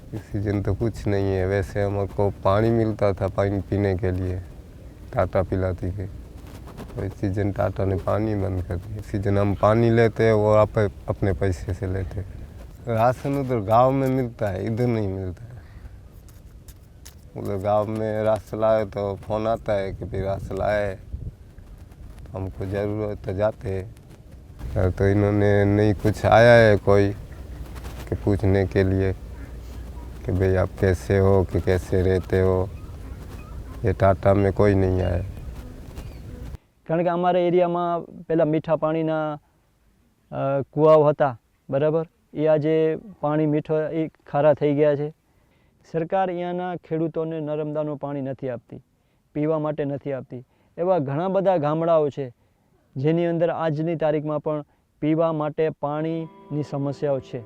इस सीजन तो कुछ नहीं है। वैसे हमको पानी मिलता था पानी पीने के लिए, टाटा पिलाती थी। तो इस सीजन टाटा ने पानी बंद कर दिया। इस सीजन हम पानी लेते हैं वो आप अपने पैसे से लेते हैं। राशन उधर गांव में मिलता है, इधर नहीं मिलता है। उधर गांव में राशन लाए तो फ़ोन आता है कि भाई राशन लाए, तो हमको ज़रूरत तो जाते हैं। तो इन्होंने नहीं कुछ आया है कोई कि पूछने के लिए कि भाई आप कैसे हो कि कैसे रहते हो। ये टाटा में कोई नहीं आया। कारण के अमारा एरिया में पहला मीठा पानी ना कुआओ हता बराबर, ये आजे पानी मीठो ए खारा थई गया है। सरकार अहींयाना खेडूतोने नर्मदानुं पाणी नथी आपती, पीवा माटे नथी आपती। एवा घणा बधा गामडाओ छे जेनी अंदर आजनी तारीखमां पण पीवा माटे पाणीनी समस्याओ छे।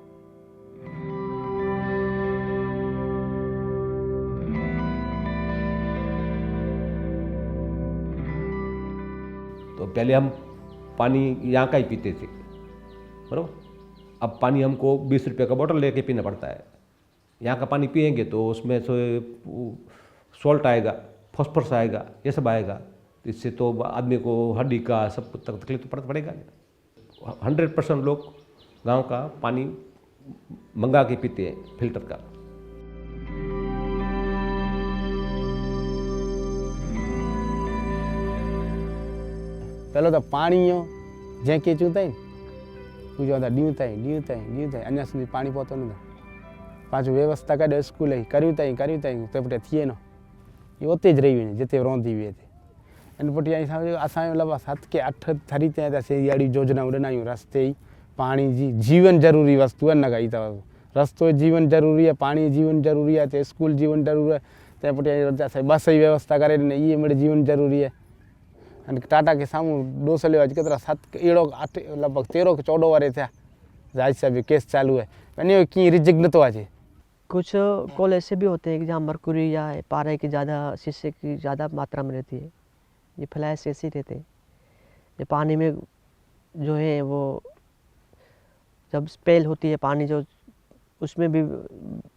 तो पहले हम पानी यहाँ का ही पीते थे, बराबर। अब पानी हमको 20 रुपये का बोतल लेके पीना पड़ता है। यहाँ का पानी पिएंगे तो उसमें से सॉल्ट आएगा, फॉस्फोरस आएगा, ये सब आएगा। इससे तो आदमी को हड्डी का सब तकलीफ तो पड़ेगा। 100% लोग गांव का पानी मंगा के पीते हैं, फिल्टर का। पहले तो पानी जेके चूताई पूछो ड्यू ताई अञा सुधी पानी पहुतो न पाछो व्यवस्था कॾहिं स्कूल जी करियूं ताईं ते पटे थिए न ये उते ज रही वञे जिते रहंदी हुई हिते इन पटी असांजो लॻभॻि 7 के 8 थरी ते अहिड़ी योजनाऊं ॾिनायूं। रस्ते जी पाणी जी जीवन ज़रूरी वस्तु आहे न काई अथव। रस्तो जीवन ज़रूरी है, पानी जीवन ज़रूरी है, ते स्कूल जीवन ज़रूरी है, ते पटी बस जी व्यवस्था करे ॾिनी इहे मेरे जीवन ज़रूरी है। टाटा के सामूं डोस लियो अॼु केतिरा 7 अहिड़ो 8 लॻभॻि 13 के 14 वारे थिया जायज साहब केस चालू है। वञो कीअं रिजेक्ट नथो अचे। कुछ कॉल ऐसे भी होते हैं कि जहाँ मरकुरी या पारे की ज़्यादा शीशे की ज़्यादा मात्रा में रहती है, ये फ्लैश ऐसे ही रहते हैं। ये पानी में जो है वो जब स्पेल होती है पानी जो उसमें भी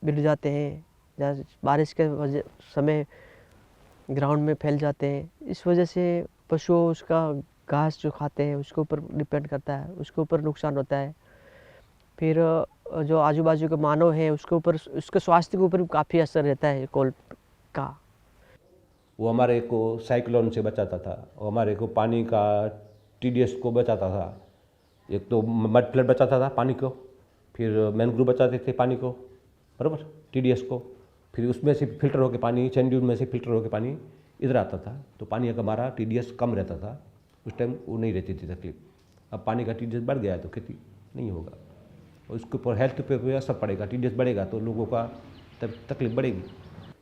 गिर जाते हैं, जहाँ बारिश के समय ग्राउंड में फैल जाते हैं। इस वजह से पशु उसका घास जो खाते हैं उसके ऊपर डिपेंड करता है, उसके ऊपर नुकसान होता है। फिर जो आजू बाजू के मानव है उसके ऊपर, उसके स्वास्थ्य के ऊपर भी काफ़ी असर रहता है कोल का। वो हमारे को साइक्लोन से बचाता था, वो हमारे को पानी का TDS को बचाता था। एक तो मड फ्लड बचाता था पानी को, फिर मैनग्रोव बचाते थे पानी को, बराबर, TDS को। फिर उसमें से फिल्टर होकर पानी, सैंड ड्यून में से फिल्टर होकर पानी इधर आता था। तो पानी का हमारा TDS कम रहता था उस टाइम, वो नहीं रहती थी तकलीफ। अब पानी का TDS बढ़ गया तो खेती नहीं होगा, और उसके ऊपर हेल्थ पे भी असर पड़ेगा। TDS बढ़ेगा तो लोगों का तकलीफ बढ़ेगी।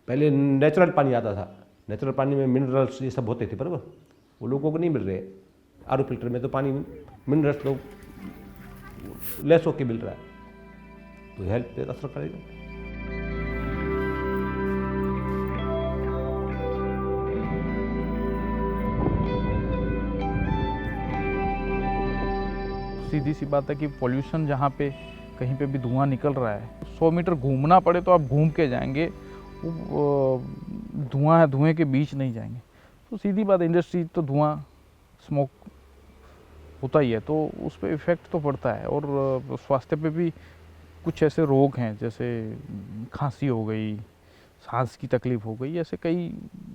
पहले नेचुरल पानी आता था, नेचुरल पानी में मिनरल्स ये सब होते थे, बराबर, वो लोगों को नहीं मिल रहे। RO फिल्टर में तो पानी मिनरल्स लोग लेस होके मिल रहा है, तो हेल्थ पे असर पड़ेगा। सीधी सी बात है कि पॉल्यूशन जहाँ पे कहीं पे भी धुआं निकल रहा है, 100 मीटर घूमना पड़े तो आप घूम के जाएंगे, धुआं है, धुएं के बीच नहीं जाएंगे। तो सीधी बात, इंडस्ट्री तो धुआं स्मोक होता ही है, तो उस पर इफ़ेक्ट तो पड़ता है। और स्वास्थ्य पे भी कुछ ऐसे रोग हैं जैसे खांसी हो गई, सांस की तकलीफ हो गई, ऐसे कई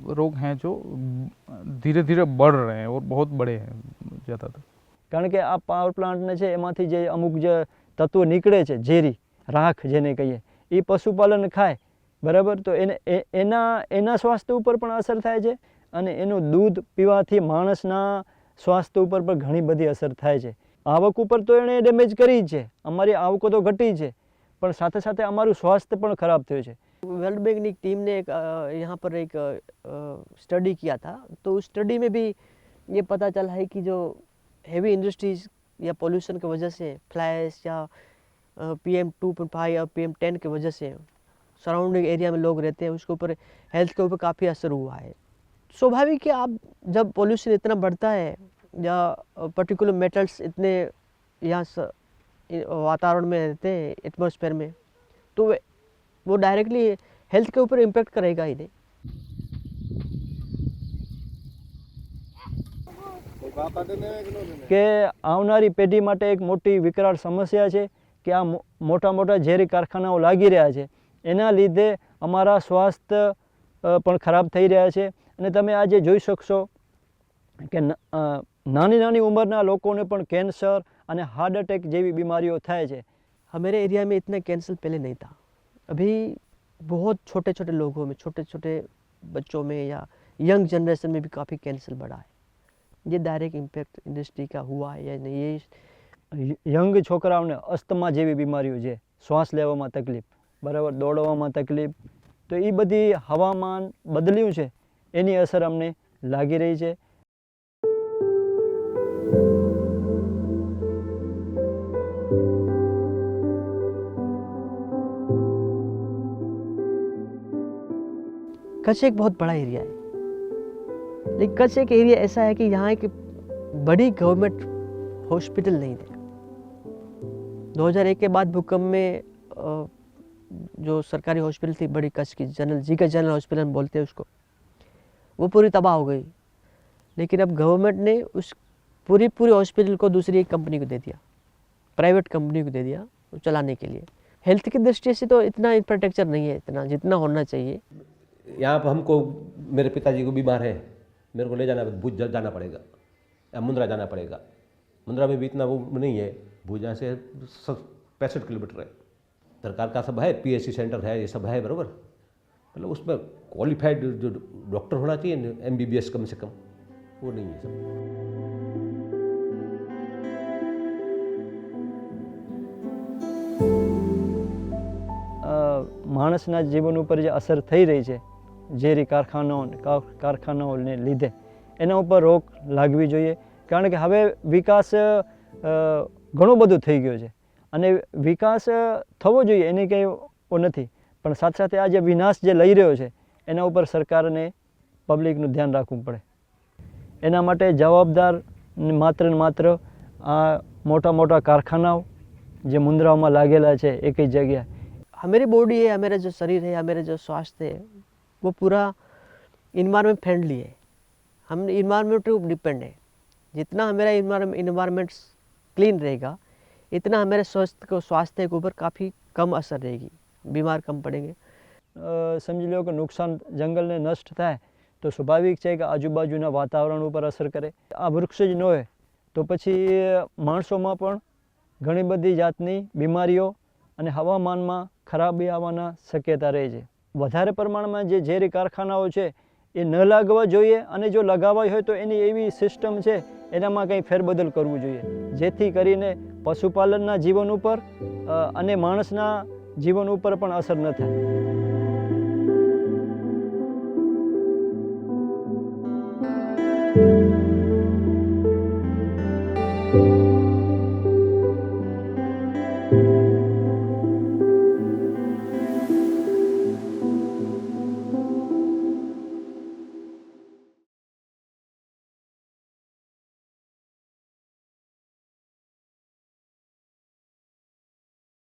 रोग हैं जो धीरे धीरे बढ़ रहे हैं और बहुत बड़े हैं ज़्यादातर। कारण के आ पावर प्लांट ने छे एमांथी जे अमुक जे तत्व निकळे छे झेरी राख जेने कहीए ए पशुपालन खाय बराबर, तो एना स्वास्थ्य पर पण असर थाय छे अने एनुं दूध पीवाथी माणसना स्वास्थ्य पर पण घणी बधी असर थाय छे। आवक पर तो एणे डेमेज करी छे, अमारी आवको तो घटी छे पण साथे साथे अमारुं स्वास्थ्य पण खराब थयुं छे। वर्ल्ड बैंक की टीम ने एक यहाँ पर एक स्टडी किया था, तो उस स्टडी में भी ये पता चला है कि जो हेवी इंडस्ट्रीज या पोल्यूशन की वजह से फ्लैश या PM 2.5 या PM 10 की वजह से सराउंडिंग एरिया में लोग रहते हैं, उसके ऊपर हेल्थ के ऊपर काफ़ी असर हुआ है। स्वाभाविक है, आप जब पोल्यूशन इतना बढ़ता है या पर्टिकुलर मेटल्स इतने यहाँ वातावरण में रहते हैं, एटमॉस्फेयर में, तो वो डायरेक्टली हेल्थ के ऊपर इम्पेक्ट करेगा ही नहीं। કે આવનારી પેઢી માટે એક મોટી વિકરાળ સમસ્યા છે કે આ મોટા મોટા ઝેરી કારખાનાઓ લાગી રહ્યા છે, એના લીધે અમારા સ્વાસ્થ્ય પણ ખરાબ થઈ રહ્યા છે। અને તમે આજે જોઈ શકશો કે નાની નાની ઉંમરના લોકોને પણ કેન્સર અને હાર્ટ એટેક જેવી બીમારીઓ થાય છે। हमारे एरिया में इतना कैंसर पहले नहीं था। अभी बहुत छोटे छोटे लोगों में, छोटे छोटे बच्चों में या यंग जनरेशन में भी काफ़ी कैंसर बढ़ा है। ये डायरेक्ट इम्पैक्ट इंडस्ट्री का हुआ है या नहीं, ये યંગ છોકરાઓને અસ્થમા જેવી બીમારીઓ છે, શ્વાસ લેવામાં તકલીફ, બરાબર, દોડવામાં તકલીફ, તો એ બધી હવામાન બદલ્યું છે એની અસર અમને લાગી રહી છે। कच्छ एक बहुत बड़ा एरिया है, लेकिन कच्छ एक एरिया ऐसा है कि यहाँ एक बड़ी गवर्नमेंट हॉस्पिटल नहीं थे। 2001 के बाद भूकंप में जो सरकारी हॉस्पिटल थी बड़ी कच्छ की, जनरल हॉस्पिटल हम बोलते हैं उसको, वो पूरी तबाह हो गई। लेकिन अब गवर्नमेंट ने उस पूरी हॉस्पिटल को दूसरी एक कंपनी को दे दिया, प्राइवेट कंपनी को दे दिया चलाने के लिए। हेल्थ की दृष्टि से तो इतना इंफ्रास्ट्रक्चर नहीं है, इतना जितना होना चाहिए। यहाँ पर हमको, मेरे पिताजी को बीमार है, मेरे को ले जाना, भुज जाना पड़ेगा या मुंद्रा जाना पड़ेगा। मुंद्रा में भी इतना वो नहीं है, भुज यहाँ से 65 किलोमीटर है। सरकार का सब है, PSC सेंटर है, ये सब है, बराबर, मतलब उसमें क्वालिफाइड जो डॉक्टर होना चाहिए, MBBS कम से कम, वो नहीं है सब। માણસના જીવન ઉપર જે અસર થઈ રહી છે ઝેરી કારખાનાઓને લીધે, એના ઉપર રોક લાગવી જોઈએ। કારણ કે હવે વિકાસ ઘણો બધો થઈ ગયો છે અને વિકાસ થવો જોઈએ એની કંઈ નથી, પણ સાથે સાથે આ જે વિનાશ જે લઈ રહ્યો છે એના ઉપર સરકારને પબ્લિકનું ધ્યાન રાખવું પડે। એના માટે જવાબદાર માત્ર ને માત્ર આ મોટા મોટા કારખાનાઓ જે મુંદ્રાઓમાં लागेला છે એક જ જગ્યાએ। हमारी बॉडी है, हमारा जो शरीर है, हमारा जो स्वास्थ्य है, वो पूरा इन्वायरमेंट फ्रेंडली है। हम इन्वायरमेंट के ऊपर डिपेंड है। जितना हमारा इन्वायरमेंट क्लीन रहेगा, इतना हमारे स्वास्थ्य के ऊपर काफ़ी कम असर रहेगी, बीमार कम पड़ेंगे। समझ लो कि नुकसान जंगल ने नष्ट थाय तो स्वाभाविक है कि आजूबाजूना वातावरण पर असर करे। आ वृक्ष ज न होय तो पछी माणसोमां पण घणी बधी जातनी बीमारीओ અને હવામાનમાં ખરાબી આવવાના શક્યતા રહે છે। વધારે પ્રમાણમાં જે ઝેરી કારખાનાઓ છે એ ન લાગવા જોઈએ, અને જો લગાવવા હોય તો એની એવી સિસ્ટમ છે એનામાં કંઈ ફેરબદલ કરવું જોઈએ જેથી કરીને પશુપાલનના જીવન ઉપર અને માણસના જીવન ઉપર પણ અસર ન થાય।